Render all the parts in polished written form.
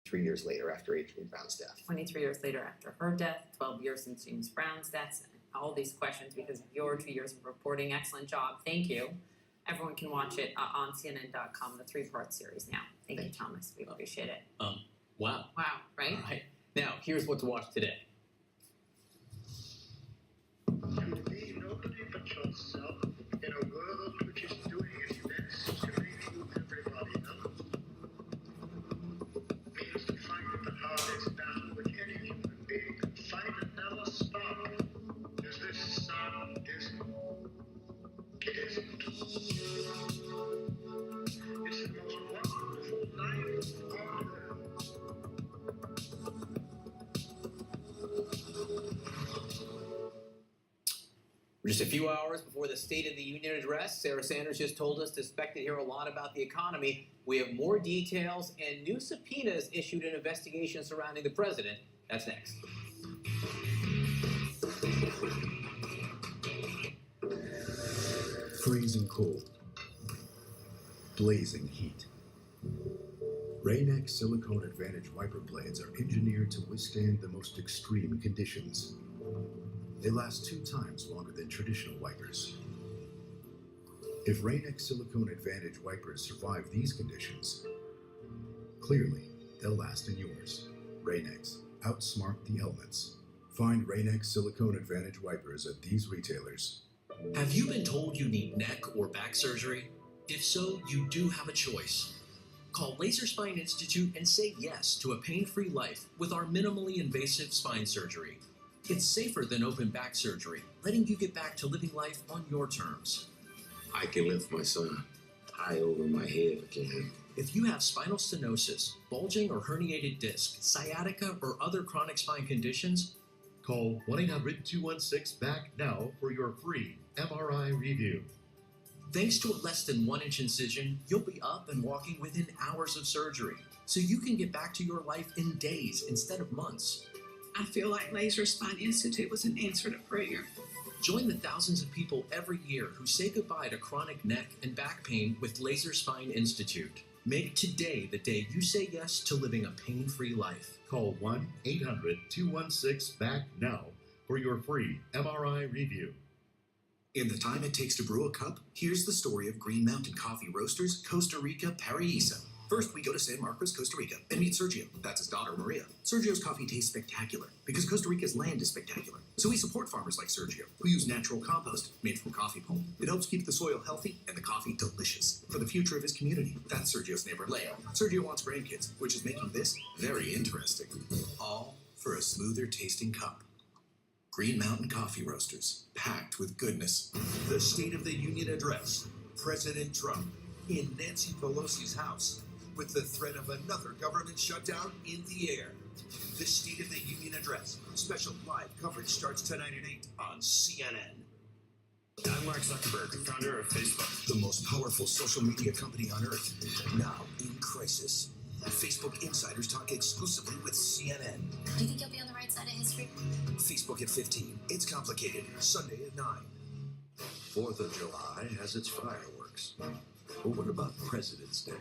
3 years later after Adrienne Brown's death. 23 years later after her death, 12 years since James Brown's death, all these questions because of your 2 years of reporting. Excellent job. Thank you. Everyone can watch it on CNN.com, the 3-part series now. Thank you, Thomas. We appreciate it. Wow. Wow, right? All right. Now, here's what to watch today. To be nobody but yourself in a world which is doing its best to make you everybody else means to fight the hardest battle which any human being can fight and never stop. Is this sun? Isn't. It isn't. It's the most wonderful life on earth. Just a few hours before the State of the Union address, Sarah Sanders just told us to expect to hear a lot about the economy. We have more details and new subpoenas issued in investigations surrounding the president. That's next. Freezing cold. Blazing heat. Rain-X Silicone Advantage wiper blades are engineered to withstand the most extreme conditions. They last 2 times longer than traditional wipers. If Rain-X Silicone Advantage wipers survive these conditions, clearly they'll last in yours. Rain-X, outsmart the elements. Find Rain-X Silicone Advantage wipers at these retailers. Have you been told you need neck or back surgery? If so, you do have a choice. Call Laser Spine Institute and say yes to a pain-free life with our minimally invasive spine surgery. It's safer than open back surgery, letting you get back to living life on your terms. I can lift my son high over my head again. If you have spinal stenosis, bulging or herniated disc, sciatica, or other chronic spine conditions, call 1-800-216-BACK now for your free MRI review. Thanks to a less than 1-inch incision, you'll be up and walking within hours of surgery, so you can get back to your life in days instead of months. I feel like Laser Spine Institute was an answer to prayer. Join the thousands of people every year who say goodbye to chronic neck and back pain with Laser Spine Institute. Make today the day you say yes to living a pain-free life. Call 1-800-216-BACK now for your free MRI review. In the time it takes to brew a cup, here's the story of Green Mountain Coffee Roasters, Costa Rica, Paraíso. First, we go to San Marcos, Costa Rica, and meet Sergio. That's his daughter, Maria. Sergio's coffee tastes spectacular because Costa Rica's land is spectacular. So we support farmers like Sergio, who use natural compost made from coffee pulp. It helps keep the soil healthy and the coffee delicious for the future of his community. That's Sergio's neighbor, Leo. Sergio wants grandkids, which is making this very interesting. All for a smoother tasting cup. Green Mountain Coffee Roasters, packed with goodness. The State of the Union address. President Trump in Nancy Pelosi's house, with the threat of another government shutdown in the air. The State of the Union address. Special live coverage starts tonight at 8 on CNN. I'm Mark Zuckerberg, founder of Facebook. The most powerful social media company on earth, now in crisis. Facebook insiders talk exclusively with CNN. Do you think you'll be on the right side of history? Facebook at 15. It's complicated. Sunday at 9. 4th of July has its fireworks. But what about President's Day?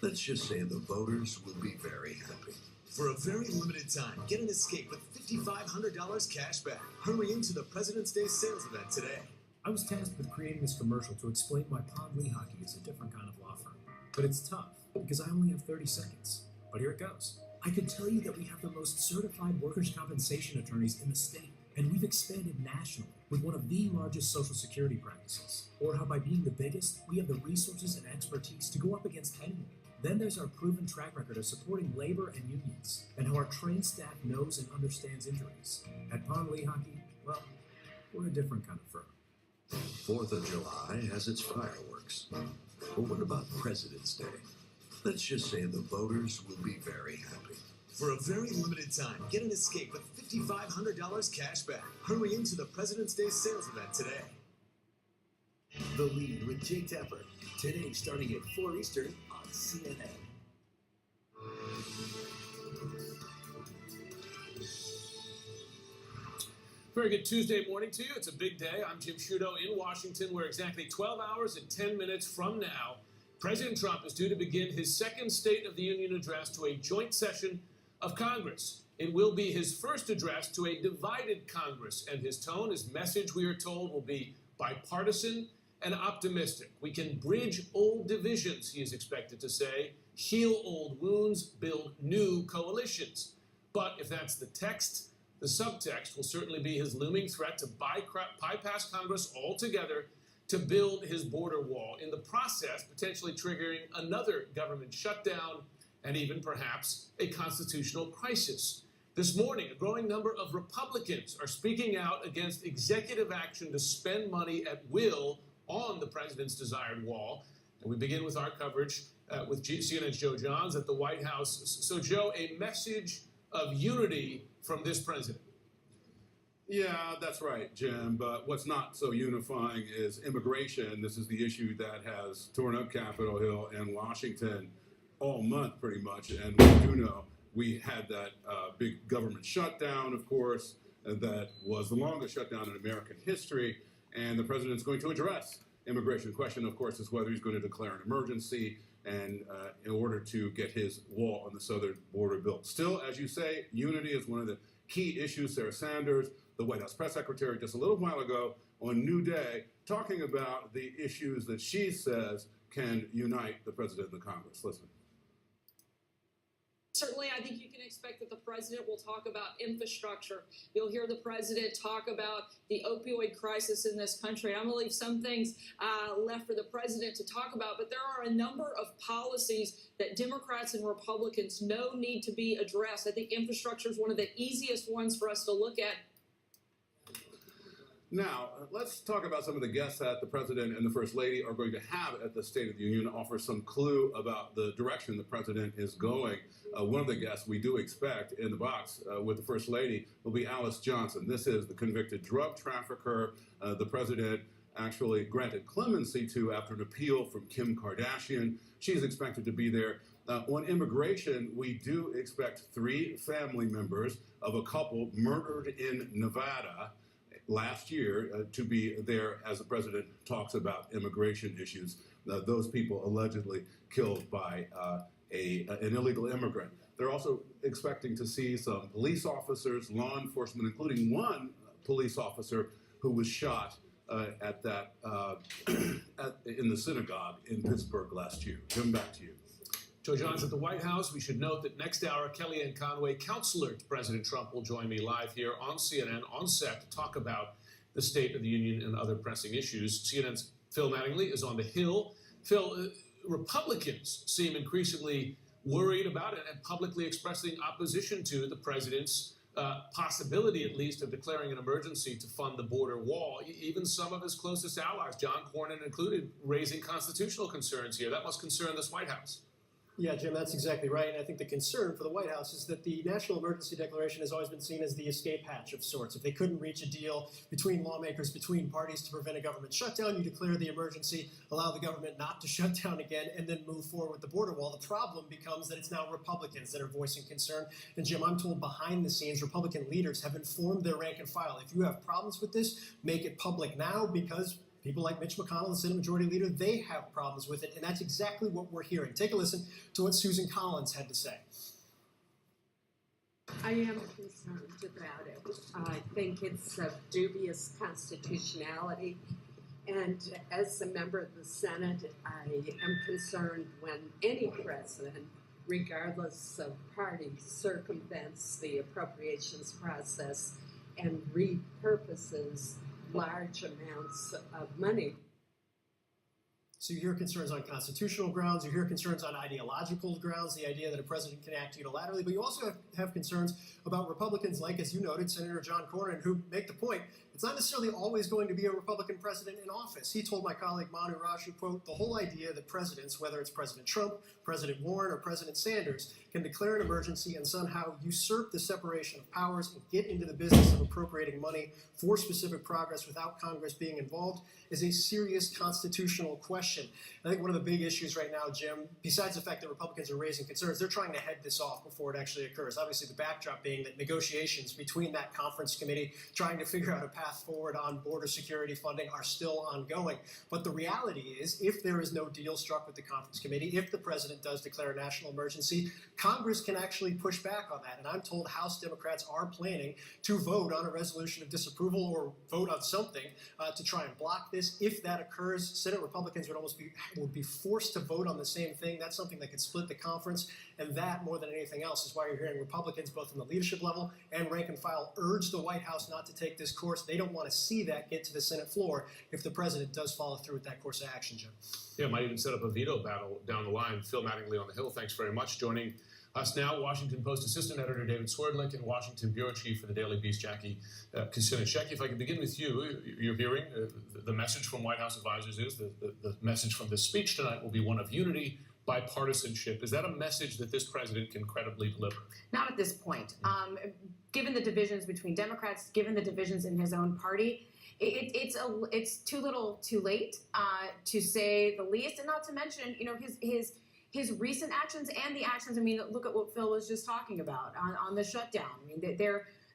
Let's just say the voters will be very happy. For a very limited time, get an escape with $5,500 cash back. Hurry into the President's Day sales event today. I was tasked with creating this commercial to explain why Pond Lehocky is a different kind of law firm. But it's tough, because I only have 30 seconds. But here it goes. I can tell you that we have the most certified workers' compensation attorneys in the state, and we've expanded nationally with one of the largest Social Security practices. Or how by being the biggest, we have the resources and expertise to go up against anyone. Then there's our proven track record of supporting labor and unions, and how our trained staff knows and understands injuries. At Pond Lehocky, well, we're a different kind of firm. 4th of July has its fireworks. But what about President's Day? Let's just say the voters will be very happy. For a very limited time, get an escape with $5,500 cash back. Hurry into the President's Day sales event today. The Lead with Jake Tapper. Today starting at 4 Eastern on CNN. Very good Tuesday morning to you. It's a big day. I'm Jim Sciutto in Washington. We're exactly 12 hours and 10 minutes from now President Trump is due to begin his second State of the Union address to a joint session of Congress. It will be his first address to a divided Congress, and his tone, his message, we are told, will be bipartisan and optimistic. We can bridge old divisions, he is expected to say, heal old wounds, build new coalitions. But if that's the text, the subtext will certainly be his looming threat to bypass Congress altogether to build his border wall, in the process potentially triggering another government shutdown and even perhaps a constitutional crisis. This morning, a growing number of Republicans are speaking out against executive action to spend money at will on the president's desired wall. And we begin with our coverage with CNN's Joe Johns at the White House. So, Joe, a message of unity from this president. Yeah, that's right, Jim. But what's not so unifying is immigration. This is the issue that has torn up Capitol Hill and Washington all month, pretty much. And we do know we had that big government shutdown, of course, that was the longest shutdown in American history. And the president's going to address immigration. Question, of course, is whether he's going to declare an emergency and in order to get his wall on the southern border built. Still, as you say, unity is one of the key issues. Sarah Sanders, the White House press secretary, just a little while ago on New Day, talking about the issues that she says can unite the president and the Congress. Listen. Certainly, I think you can expect that the president will talk about infrastructure. You'll hear the president talk about the opioid crisis in this country. I'm going to leave some things left for the president to talk about, but there are a number of policies that Democrats and Republicans know need to be addressed. I think infrastructure is one of the easiest ones for us to look at. Now, let's talk about some of the guests that the President and the First Lady are going to have at the State of the Union, offer some clue about the direction the President is going. One of the guests we do expect in the box with the First Lady will be Alice Johnson. This is the convicted drug trafficker the President actually granted clemency to after an appeal from Kim Kardashian. She's expected to be there. On immigration, we do expect 3 family members of a couple murdered in Nevada last year to be there as the president talks about immigration issues. Those people allegedly killed by an illegal immigrant. They're also expecting to see some police officers, law enforcement, including one police officer who was shot at that in the synagogue in Pittsburgh last year. Jim, back to you. Joe Johns at the White House. We should note that next hour, Kellyanne Conway, counselor to President Trump, will join me live here on CNN, on set, to talk about the State of the Union and other pressing issues. CNN's Phil Mattingly is on the Hill. Phil, Republicans seem increasingly worried about it and publicly expressing opposition to the president's possibility, at least, of declaring an emergency to fund the border wall. Even some of his closest allies, John Cornyn included, raising constitutional concerns here. That must concern this White House. Yeah, Jim, that's exactly right. And I think the concern for the White House is that the National Emergency Declaration has always been seen as the escape hatch of sorts. If they couldn't reach a deal between lawmakers, between parties to prevent a government shutdown, you declare the emergency, allow the government not to shut down again, and then move forward with the border wall. The problem becomes that it's now Republicans that are voicing concern. And Jim, I'm told behind the scenes, Republican leaders have informed their rank and file. If you have problems with this, make it public now, because people like Mitch McConnell, the Senate Majority Leader, they have problems with it, and that's exactly what we're hearing. Take a listen to what Susan Collins had to say. I am concerned about it. I think it's of dubious constitutionality, and as a member of the Senate, I am concerned when any president, regardless of party, circumvents the appropriations process and repurposes large amounts of money. So you hear concerns on constitutional grounds, you hear concerns on ideological grounds, the idea that a president can act unilaterally, but you also have concerns about Republicans like, as you noted, Senator John Cornyn, who make the point, it's not necessarily always going to be a Republican president in office. He told my colleague Manu Raju, quote, the whole idea that presidents, whether it's President Trump, President Warren, or President Sanders, can declare an emergency and somehow usurp the separation of powers and get into the business of appropriating money for specific progress without Congress being involved is a serious constitutional question. question. I think one of the big issues right now, Jim, besides the fact that Republicans are raising concerns, they're trying to head this off before it actually occurs. Obviously, the backdrop being that negotiations between that conference committee trying to figure out a path forward on border security funding are still ongoing. But the reality is, if there is no deal struck with the conference committee, if the president does declare a national emergency, Congress can actually push back on that. And I'm told House Democrats are planning to vote on a resolution of disapproval or vote on something to try and block this. If that occurs, Senate Republicans would be forced to vote on the same thing. That's something that could split the conference, and that, more than anything else, is why you're hearing Republicans, both in the leadership level and rank and file, urge the White House not to take this course. They don't want to see that get to the Senate floor if the president does follow through with that course of action, Jim. Yeah, might even set up a veto battle down the line. Phil Mattingly on the Hill, thanks very much. Joining us now, Washington Post assistant editor David Swerdlick and Washington bureau chief for the Daily Beast, Jackie Kucinich. Jackie, if I could begin with you, you're hearing the message from White House advisors is the message from this speech tonight will be one of unity, bipartisanship. Is that a message that this president can credibly deliver? Not at this point. Given the divisions between Democrats, given the divisions in his own party, it's too little, too late, to say the least, and not to mention, his recent actions and the actions. I mean, look at what Phil was just talking about on the shutdown. I mean,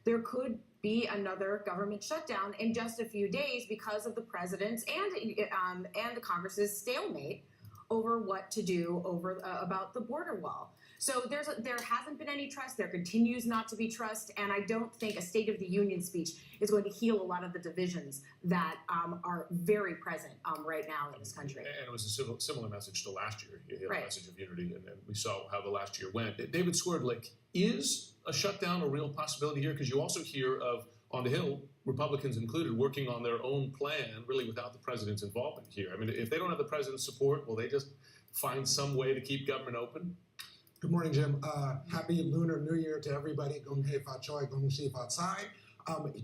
there could be another government shutdown in just a few days because of the president's and the Congress's stalemate over what to do about the border wall. So there hasn't been any trust. There continues not to be trust, and I don't think a State of the Union speech is going to heal a lot of the divisions that are very present right now in this country. And it was a similar message to last year. You had Right. a message of unity, and we saw how the last year went. David Swerdlick, is a shutdown a real possibility here? Because you also hear of, on the Hill, Republicans included, working on their own plan, really without the president's involvement here. I mean, if they don't have the president's support, will they just find some way to keep government open? Good morning, Jim. Happy Lunar New Year to everybody. Gong hei fa choi, gong xi fa cai.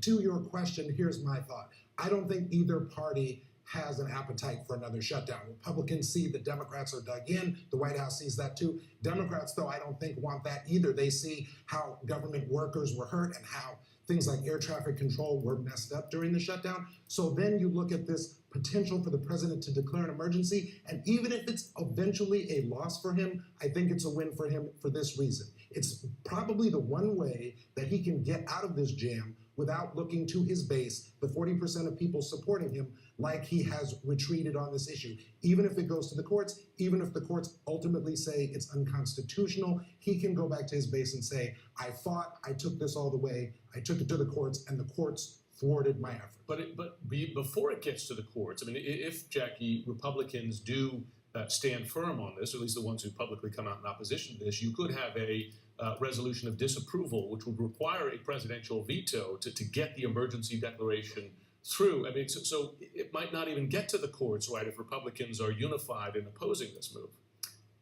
To your question, here's my thought. I don't think either party has an appetite for another shutdown. Republicans see the Democrats are dug in. The White House sees that too. Democrats, though, I don't think want that either. They see how government workers were hurt and how things like air traffic control were messed up during the shutdown. So then you look at this potential for the president to declare an emergency, and even if it's eventually a loss for him, I think it's a win for him for this reason. It's probably the one way that he can get out of this jam without looking to his base, the 40% of people supporting him, like he has retreated on this issue. Even if it goes to the courts, even if the courts ultimately say it's unconstitutional, he can go back to his base and say, I fought, I took this all the way, I took it to the courts, and the courts thwarted my effort. But before it gets to the courts, I mean, if, Jackie, Republicans do stand firm on this, or at least the ones who publicly come out in opposition to this, you could have a resolution of disapproval, which would require a presidential veto to get the emergency declaration through. I mean, so it might not even get to the courts, right, if Republicans are unified in opposing this move.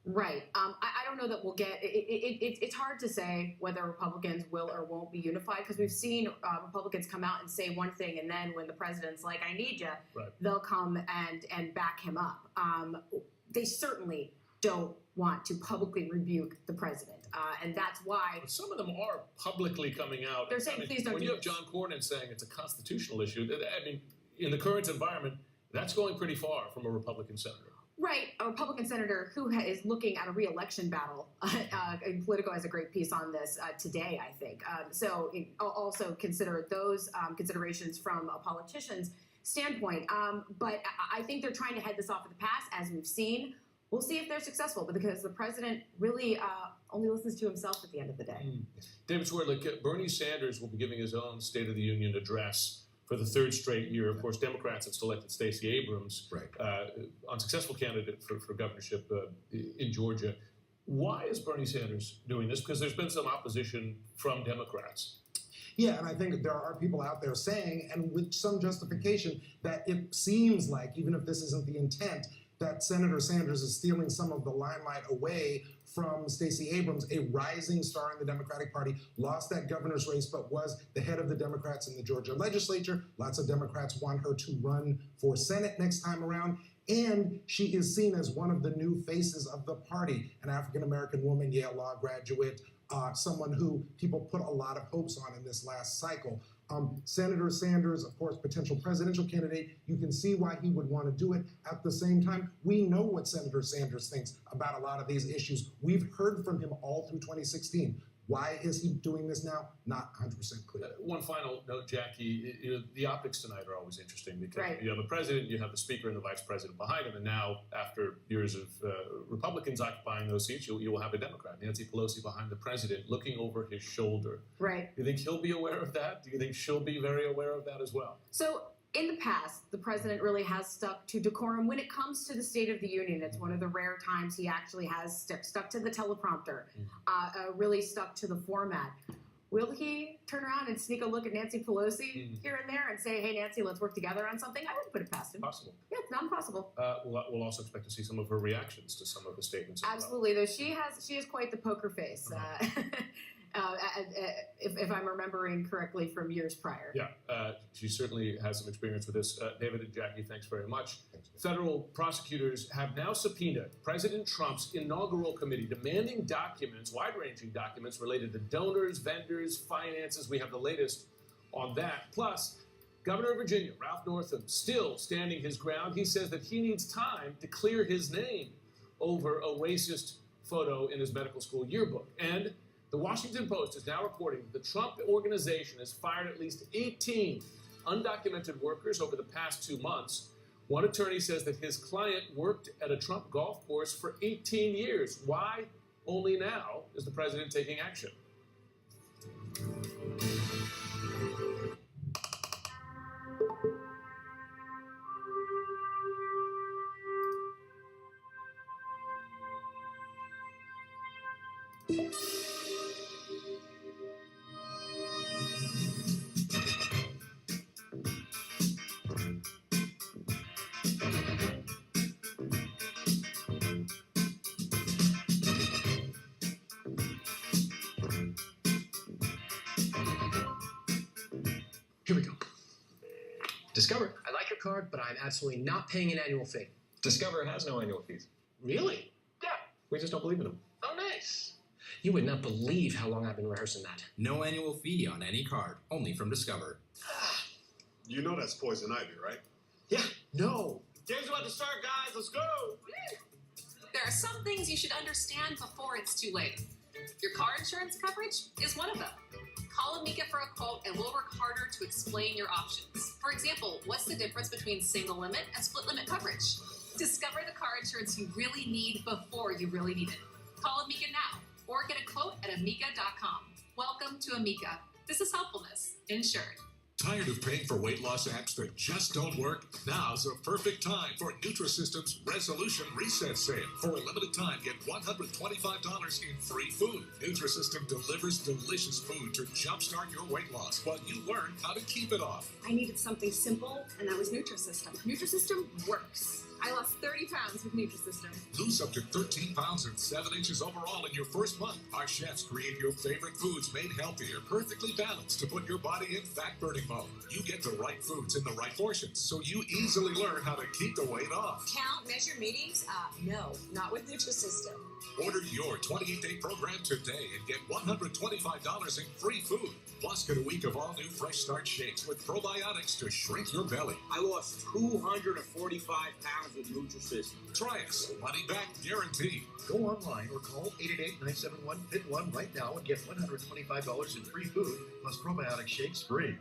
Right. I don't know that we'll get it's hard to say whether Republicans will or won't be unified, because we've seen Republicans come out and say one thing, and then when the president's like, I need you, right, they'll come and back him up. They certainly don't want to publicly rebuke the president. And that's why... But some of them are publicly coming out. They're saying, please don't when do you have this. John Cornyn saying it's a constitutional issue, I mean, in the current environment, that's going pretty far from a Republican senator. Right, a Republican senator who is looking at a re-election battle. And Politico has a great piece on this today, I think. So also consider those considerations from a politician's standpoint. But I think they're trying to head this off at the pass, as we've seen. We'll see if they're successful, because the president really only listens to himself at the end of the day. David Swerdlick, Bernie Sanders will be giving his own State of the Union address for the third straight year. Of course, Democrats have selected Stacey Abrams, unsuccessful candidate for governorship in Georgia. Why is Bernie Sanders doing this? Because there's been some opposition from Democrats. Yeah, and I think there are people out there saying, and with some justification, that it seems like, even if this isn't the intent, that Senator Sanders is stealing some of the limelight away from Stacey Abrams, a rising star in the Democratic Party, lost that governor's race, but was the head of the Democrats in the Georgia legislature. Lots of Democrats want her to run for Senate next time around. And she is seen as one of the new faces of the party, an African-American woman, Yale Law graduate, someone who people put a lot of hopes on in this last cycle. Senator Sanders, of course, potential presidential candidate, you can see why he would want to do it. At the same time, we know what Senator Sanders thinks about a lot of these issues. We've heard from him all through 2016. Why is he doing this now? Not 100% clear. One final note, Jackie. The optics tonight are always interesting because Right. you have a president, you have the speaker and the vice president behind him, and now, after years of Republicans occupying those seats, you will have a Democrat, Nancy Pelosi, behind the president, looking over his shoulder. Right. Do you think he'll be aware of that? Do you think she'll be very aware of that as well? So in the past, the president really has stuck to decorum when it comes to the State of the Union. It's one of the rare times he actually has stuck to the teleprompter, really stuck to the format. Will he turn around and sneak a look at Nancy Pelosi here and there and say, hey, Nancy, let's work together on something? I wouldn't put it past him. Possible. Yeah, it's not impossible. We'll also expect to see some of her reactions to some of the statements as Absolutely, though she has quite the poker face. If I'm remembering correctly from years prior. Yeah, she certainly has some experience with this. David and Jackie, thanks very much. Federal prosecutors have now subpoenaed President Trump's inaugural committee, demanding documents, wide-ranging documents related to donors, vendors, finances. We have the latest on that. Plus, Governor of Virginia, Ralph Northam, still standing his ground. He says that he needs time to clear his name over a racist photo in his medical school yearbook. And the Washington Post is now reporting that the Trump organization has fired at least 18 undocumented workers over the past 2 months. One attorney says that his client worked at a Trump golf course for 18 years. Why only now is the president taking action? Here we go. Discover, I like your card, but I'm absolutely not paying an annual fee. Discover has no annual fees. Really? Yeah, we just don't believe in them. Oh, nice. You would not believe how long I've been rehearsing that. No annual fee on any card, only from Discover. You know that's poison ivy, right? Yeah, no. Game's about to start, guys. Let's go. There are some things you should understand before it's too late. Your car insurance coverage is one of them. Call Amica for a quote and we'll work harder to explain your options. For example, what's the difference between single limit and split limit coverage? Discover the car insurance you really need before you really need it. Call Amica now or get a quote at amica.com. Welcome to Amica. This is helpfulness insured. Tired of paying for weight loss apps that just don't work? Now's the perfect time for Nutrisystem's Resolution Reset Sale. For a limited time, get $125 in free food. Nutrisystem delivers delicious food to jumpstart your weight loss while you learn how to keep it off. I needed something simple, and that was Nutrisystem. Nutrisystem works. I lost 30 pounds with Nutrisystem. Lose up to 13 pounds and 7 inches overall in your first month. Our chefs create your favorite foods made healthier, perfectly balanced to put your body in fat-burning mode. You get the right foods in the right portions, so you easily learn how to keep the weight off. Count, measure meetings? No, not with Nutrisystem. Order your 28-day program today and get $125 in free food. Plus, get a week of all new Fresh Start shakes with probiotics to shrink your belly. I lost 245 pounds with Nutrisystem. Try us. Money back guaranteed. Go online or call 888-971-FIT1 right now and get $125 in free food plus probiotic shakes free.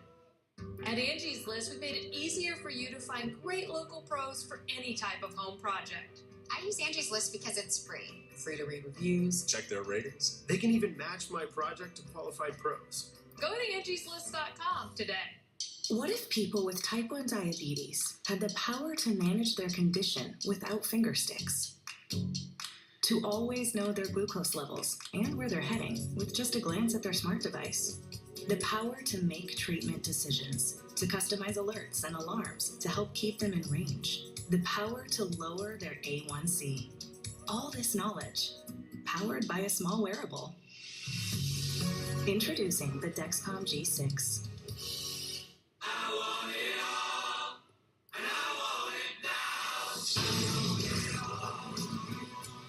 At Angie's List, we've made it easier for you to find great local pros for any type of home project. I use Angie's List because it's free. Free to read reviews. Check their ratings. They can even match my project to qualified pros. Go to angieslist.com today. What if people with type 1 diabetes had the power to manage their condition without finger sticks? To always know their glucose levels and where they're heading with just a glance at their smart device. The power to make treatment decisions, to customize alerts and alarms to help keep them in range. The power to lower their A1C. All this knowledge, powered by a small wearable. Introducing the Dexcom G6.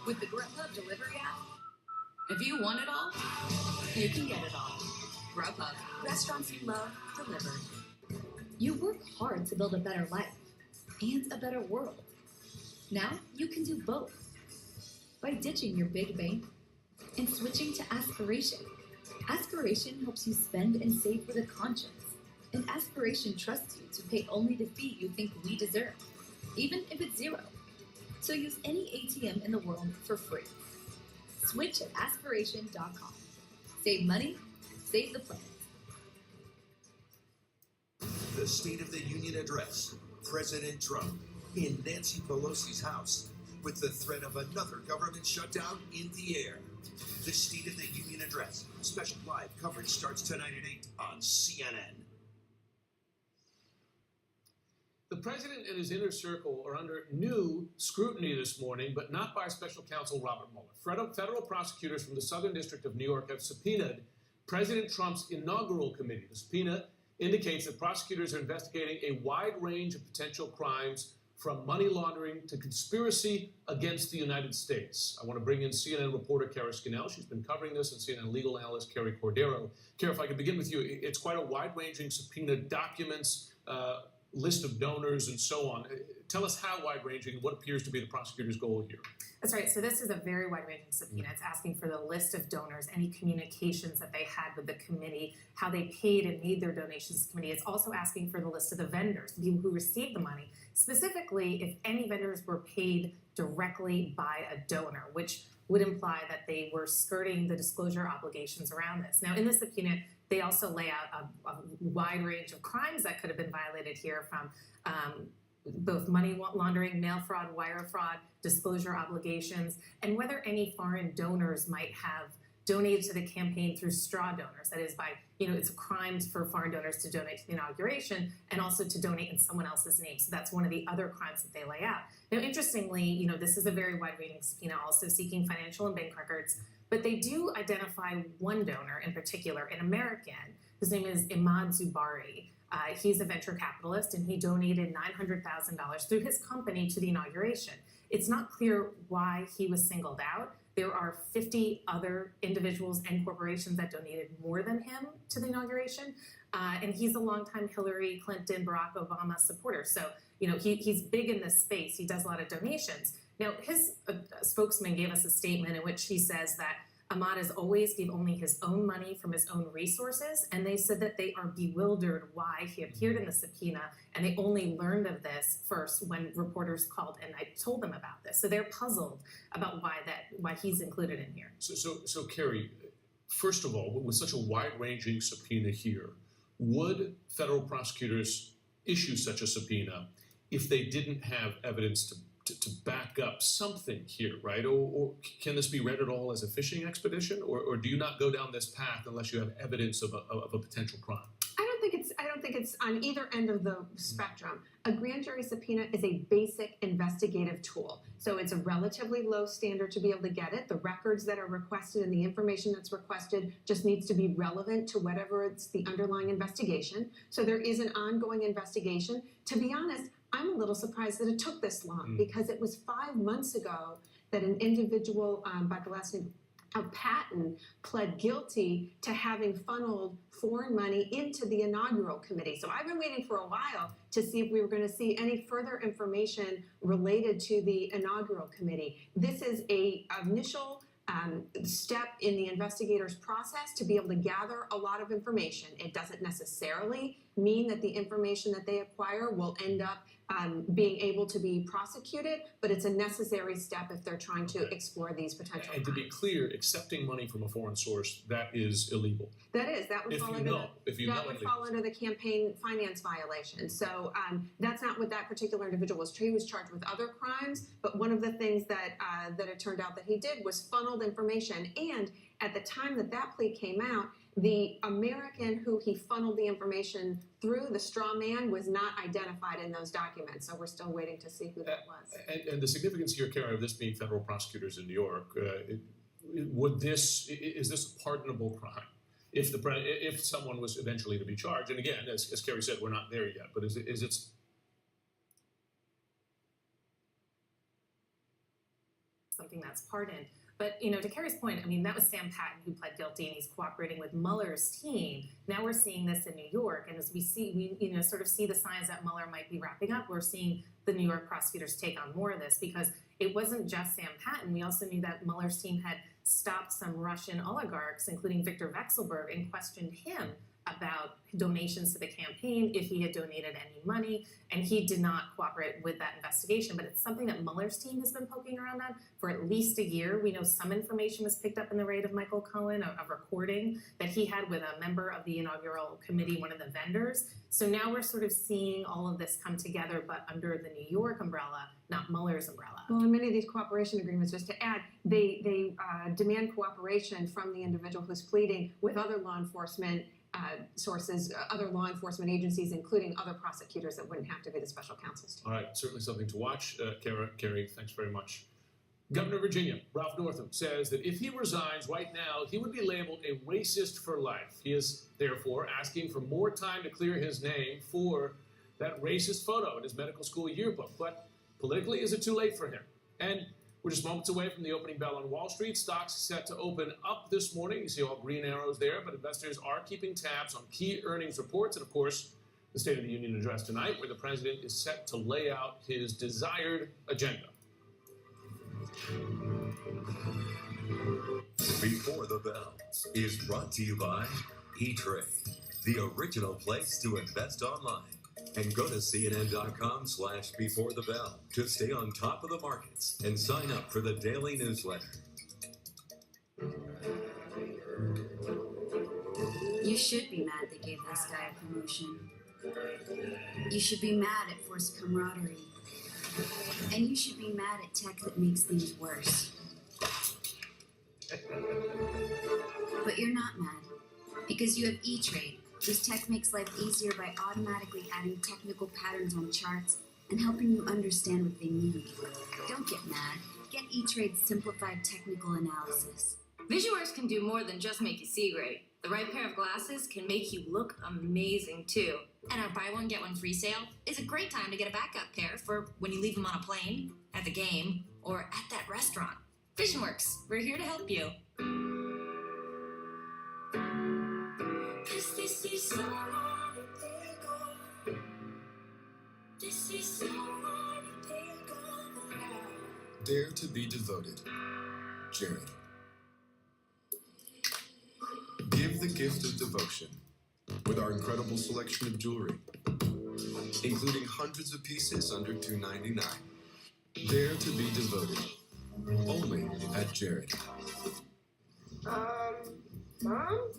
With the Grubhub delivery app, if you want it all, you can get it all. Grubhub. Restaurants you love, delivered. You work hard to build a better life and a better world. Now you can do both by ditching your big bank and switching to Aspiration. Aspiration helps you spend and save with a conscience. And Aspiration trusts you to pay only the fee you think we deserve, even if it's zero. So use any ATM in the world for free. Switch at aspiration.com. Save money, save the planet. The State of the Union Address. President Trump in Nancy Pelosi's house with the threat of another government shutdown in the air. The State of the Union Address. Special live coverage starts tonight at 8 on CNN. The president and his inner circle are under new scrutiny this morning, but not by special counsel Robert Mueller. Federal prosecutors from the Southern District of New York have subpoenaed President Trump's inaugural committee. The subpoena indicates that prosecutors are investigating a wide range of potential crimes, from money laundering to conspiracy against the United States. I want to bring in CNN reporter Kara Scannell. She's been covering this, and CNN legal analyst Carrie Cordero. Kara, if I could begin with you, it's quite a wide-ranging subpoena, documents, list of donors, and so on. Tell us how wide-ranging, what appears to be the prosecutor's goal here. That's right. So this is a very wide-ranging subpoena. It's asking for the list of donors, any communications that they had with the committee, how they paid and made their donations to the committee. It's also asking for the list of the vendors, the people who received the money, specifically if any vendors were paid directly by a donor, which would imply that they were skirting the disclosure obligations around this. Now, in the subpoena, they also lay out a wide range of crimes that could have been violated here, from both money laundering, mail fraud, wire fraud, disclosure obligations, and whether any foreign donors might have donated to the campaign through straw donors. That is, by, it's a crime for foreign donors to donate to the inauguration and also to donate in someone else's name. So that's one of the other crimes that they lay out. Now, interestingly, this is a very wide-ranging subpoena, also seeking financial and bank records, but they do identify one donor in particular, an American. His name is Imad Zubari. He's a venture capitalist, and he donated $900,000 through his company to the inauguration. It's not clear why he was singled out. There are 50 other individuals and corporations that donated more than him to the inauguration, and he's a longtime Hillary Clinton, Barack Obama supporter. So, he's big in this space. He does a lot of donations. Now, his spokesman gave us a statement in which he says that Ahmad has always gave only his own money from his own resources, and they said that they are bewildered why he appeared in the subpoena, and they only learned of this first when reporters called and I told them about this. So they're puzzled about why he's included in here. So Carrie, first of all, with such a wide-ranging subpoena here, would federal prosecutors issue such a subpoena if they didn't have evidence to back up something here, right? Or can this be read at all as a fishing expedition, or do you not go down this path unless you have evidence of a potential crime? I don't think it's on either end of the spectrum. A grand jury subpoena is a basic investigative tool. So it's a relatively low standard to be able to get it. The records that are requested and the information that's requested just needs to be relevant to whatever it's the underlying investigation. So there is an ongoing investigation. To be honest, I'm a little surprised that it took this long, because it was 5 months ago that an individual by the last name of Patton pled guilty to having funneled foreign money into the inaugural committee. So I've been waiting for a while to see if we were going to see any further information related to the inaugural committee. This is an initial step in the investigator's process to be able to gather a lot of information. It doesn't necessarily mean that the information that they acquire will end up being able to be prosecuted, but it's a necessary step if they're trying to explore these potential And to be clear, accepting money from a foreign source, that is illegal. That would fall under the campaign finance violation. So that's not what that particular individual was. He was charged with other crimes, but one of the things that it turned out that he did was funneled information. And at the time that plea came out, the American who he funneled the information through, the straw man, was not identified in those documents. So we're still waiting to see who that was. And the significance here, Kara, of this being federal prosecutors in New York, is this a pardonable crime? If someone was eventually to be charged, and again, as Carrie said, we're not there yet, but is it something that's pardoned? But, to Carrie's point, that was Sam Patton who pled guilty and he's cooperating with Mueller's team. Now we're seeing this in New York, and as we sort of see the signs that Mueller might be wrapping up, we're seeing the New York prosecutors take on more of this because it wasn't just Sam Patton. We also knew that Mueller's team had stopped some Russian oligarchs, including Viktor Vekselberg, and questioned him about donations to the campaign, if he had donated any money, and he did not cooperate with that investigation. But it's something that Mueller's team has been poking around on for at least a year. We know some information was picked up in the raid of Michael Cohen, a recording that he had with a member of the inaugural committee, one of the vendors. So now we're sort of seeing all of this come together, but under the New York umbrella, not Mueller's umbrella. Well, in many of these cooperation agreements, just to add, they demand cooperation from the individual who's pleading with other law enforcement sources, other law enforcement agencies, including other prosecutors that wouldn't have to be the special counsel's team. All right, certainly something to watch. Carrie, thanks very much. Governor of Virginia, Ralph Northam, says that if he resigns right now, he would be labeled a racist for life. He is, therefore, asking for more time to clear his name for that racist photo in his medical school yearbook. But politically, is it too late for him? And we're just moments away from the opening bell on Wall Street. Stocks set to open up this morning. You see all green arrows there, but investors are keeping tabs on key earnings reports and, of course, the State of the Union address tonight, where the president is set to lay out his desired agenda. Before the Bell is brought to you by E-Trade, the original place to invest online. And go to cnn.com/beforethebell to stay on top of the markets and sign up for the daily newsletter. You should be mad they gave this guy a promotion. You should be mad at forced camaraderie. And you should be mad at tech that makes things worse. But you're not mad, because you have E-Trade, whose tech makes life easier by automatically adding technical patterns on charts and helping you understand what they mean. Don't get mad. Get E-Trade's simplified technical analysis. VisualWorks can do more than just make you see great. The right pair of glasses can make you look amazing, too. And our buy one, get one free sale is a great time to get a backup pair for when you leave them on a plane, at the game, or at that restaurant. VisionWorks, we're here to help you. Dare to be devoted. Jared. Give the gift of devotion with our incredible selection of jewelry, including hundreds of pieces under $2.99. Dare to be devoted. Only at Jared. Mom?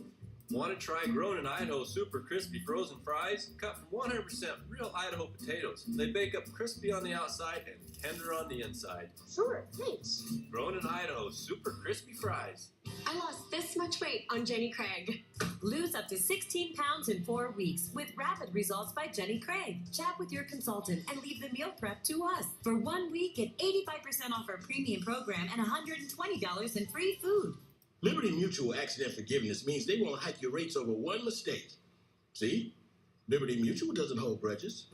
Want to try grown in Idaho super crispy frozen fries? Cut from 100% real Idaho potatoes. They bake up crispy on the outside and tender on the inside. Sure, thanks. Grown in Idaho super crispy fries. I lost this much weight on Jenny Craig. Lose up to 16 pounds in 4 weeks with rapid results by Jenny Craig. Chat with your consultant and leave the meal prep to us. For 1 week, get 85% off our premium program and $120 in free food. Liberty Mutual Accident Forgiveness means they won't hike your rates over one mistake. See? Liberty Mutual doesn't hold grudges.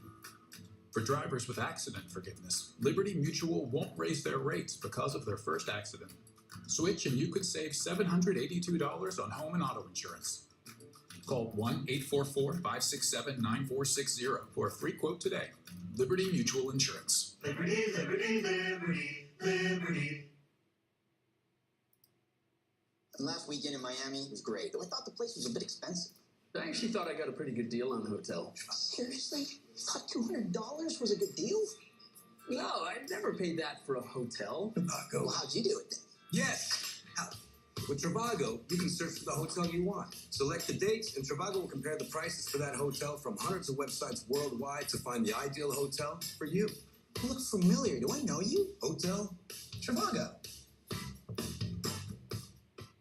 For drivers with accident forgiveness, Liberty Mutual won't raise their rates because of their first accident. Switch and you could save $782 on home and auto insurance. Call 1-844-567-9460 for a free quote today. Liberty Mutual Insurance. Liberty, liberty, liberty, liberty. Last weekend in Miami was great, though I thought the place was a bit expensive. I actually thought I got a pretty good deal on the hotel. Seriously? You thought $200 was a good deal? No, I've never paid that for a hotel. Well, how'd you do it then? Yes. With Trivago, you can search for the hotel you want. Select the dates, and Trivago will compare the prices for that hotel from hundreds of websites worldwide to find the ideal hotel for you. You look familiar. Do I know you? Hotel Trivago.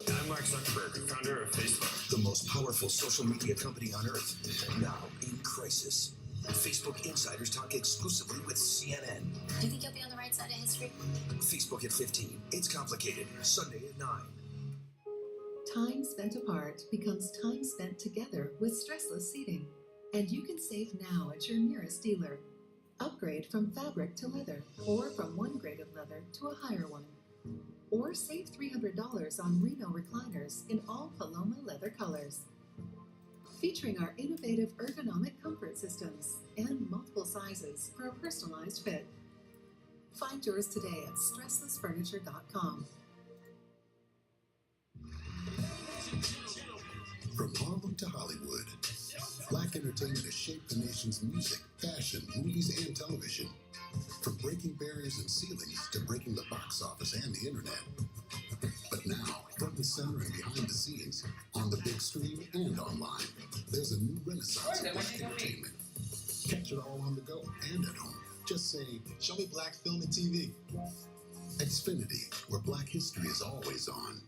I'm Mark Zuckerberg, founder of Facebook. The most powerful social media company on earth, now in crisis. Facebook insiders talk exclusively with CNN. Do you think you'll be on the right side of history? Facebook at 15. It's complicated. Sunday at 9. Time spent apart becomes time spent together with stressless seating. And you can save now at your nearest dealer. Upgrade from fabric to leather, or from one grade of leather to a higher one. Or save $300 on Reno recliners in all Paloma leather colors. Featuring our innovative ergonomic comfort systems and multiple sizes for a personalized fit. Find yours today at stresslessfurniture.com. From Harlem to Hollywood, Black entertainment has shaped the nation's music, fashion, movies, and television. From breaking barriers and ceilings to breaking the box office and the internet. But now, from the center and behind the scenes, on the big screen and online, there's a new renaissance of Black entertainment. Catch it all on the go and at home. Just say, show me Black film and TV. Xfinity, where Black history is always on.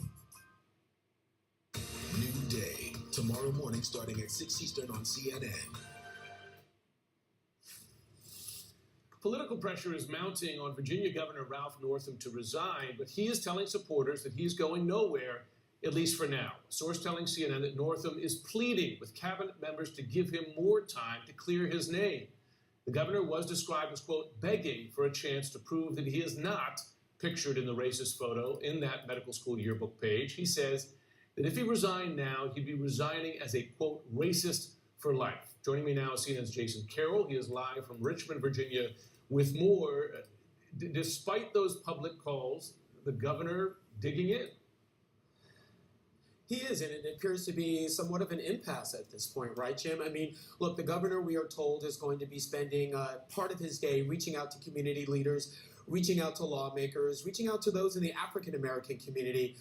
New Day, tomorrow morning starting at 6 Eastern on CNN. Political pressure is mounting on Virginia Governor Ralph Northam to resign, but he is telling supporters that he's going nowhere, at least for now. A source telling CNN that Northam is pleading with cabinet members to give him more time to clear his name. The governor was described as, quote, begging for a chance to prove that he is not pictured in the racist photo in that medical school yearbook page. He says that if he resigned now, he'd be resigning as a, quote, racist for life. Joining me now is CNN's Jason Carroll. He is live from Richmond, Virginia, with more. Despite those public calls, the governor digging in. He is, and it appears to be somewhat of an impasse at this point, right, Jim? I mean, look, the governor, we are told, is going to be spending part of his day reaching out to community leaders, reaching out to lawmakers, reaching out to those in the African-American community,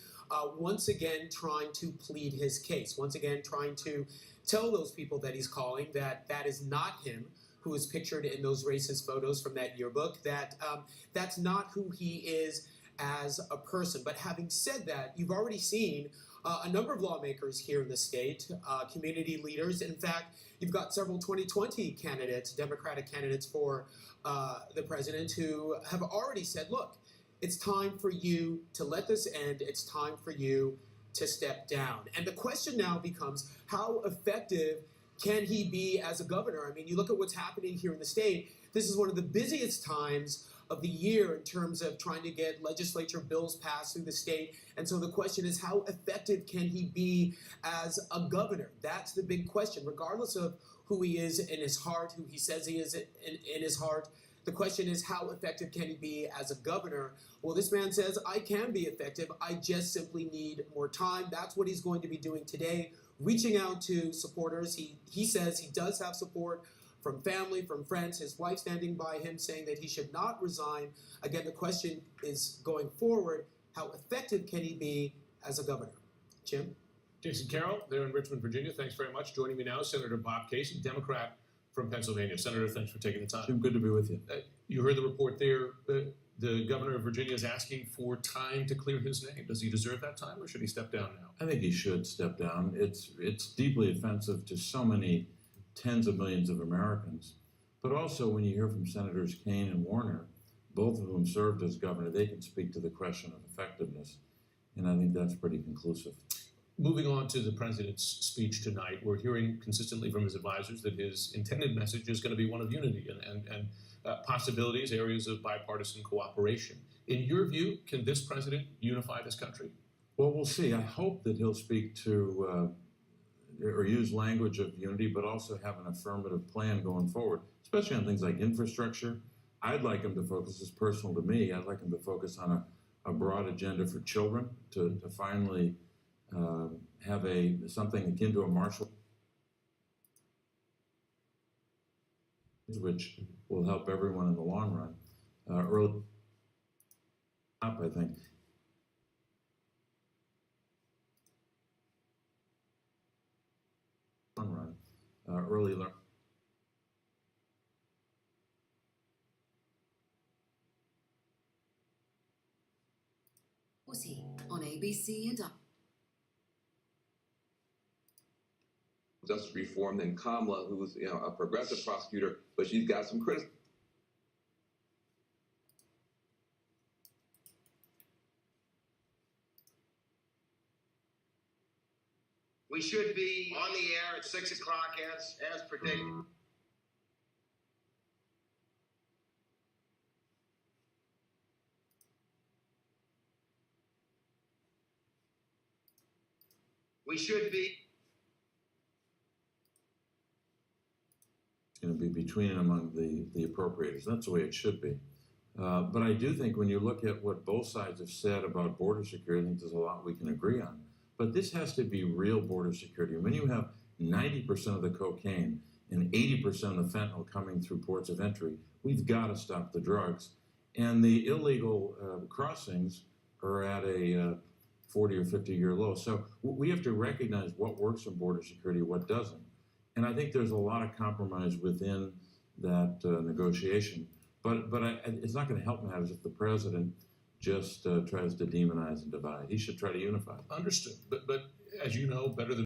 once again trying to plead his case, once again trying to tell those people that he's calling that that is not him who is pictured in those racist photos from that yearbook, that that's not who he is as a person. But having said that, you've already seen a number of lawmakers here in the state, community leaders. In fact, you've got several 2020 candidates, Democratic candidates for the president, who have already said, look, it's time for you to let this end. It's time for you to step down. And the question now becomes, how effective can he be as a governor? I mean, you look at what's happening here in the state. This is one of the busiest times of the year in terms of trying to get legislature bills passed through the state. And so the question is, how effective can he be as a governor? That's the big question, regardless of who he is in his heart, who he says he is in his heart. The question is, how effective can he be as a governor? Well, this man says, I can be effective. I just simply need more time. That's what he's going to be doing today, reaching out to supporters. He says he does have support from family, from friends, his wife standing by him saying that he should not resign. Again, the question is going forward, how effective can he be as a governor? Jim? Jason Carroll, there in Richmond, Virginia. Thanks very much. Joining me now is Senator Bob Casey, Democrat from Pennsylvania. Senator, thanks for taking the time. Jim, good to be with you. You heard the report there. The governor of Virginia is asking for time to clear his name. Does he deserve that time, or should he step down now? I think he should step down. It's deeply offensive to so many tens of millions of Americans. But also, when you hear from Senators Kaine and Warner, both of whom served as governor, they can speak to the question of effectiveness. And I think that's pretty conclusive. Moving on to the president's speech tonight, we're hearing consistently from his advisors that his intended message is going to be one of unity and possibilities, areas of bipartisan cooperation. In your view, can this president unify this country? Well, we'll see. I hope that he'll speak to or use language of unity, but also have an affirmative plan going forward, especially on things like infrastructure. I'd like him to focus, it's personal to me, I'd like him to focus on a broad agenda for children, to finally have something akin to a Marshall, which will help everyone in the long run. Early up, I think. Long run. Early learn. On ABC and justice reform than Kamala, who's a progressive prosecutor, but she's got some criticism. We should be on the air at 6 o'clock as predicted. We should be. It's going to be between and among the appropriators. That's the way it should be. But I do think when you look at what both sides have said about border security, I think there's a lot we can agree on. But this has to be real border security. When you have 90% of the cocaine and 80% of the fentanyl coming through ports of entry, we've got to stop the drugs. And the illegal crossings are at a 40 or 50-year low. So we have to recognize what works in border security, what doesn't. And I think there's a lot of compromise within that negotiation. But it's not going to help matters if the president just tries to demonize and divide. He should try to unify. Understood. But as you know better than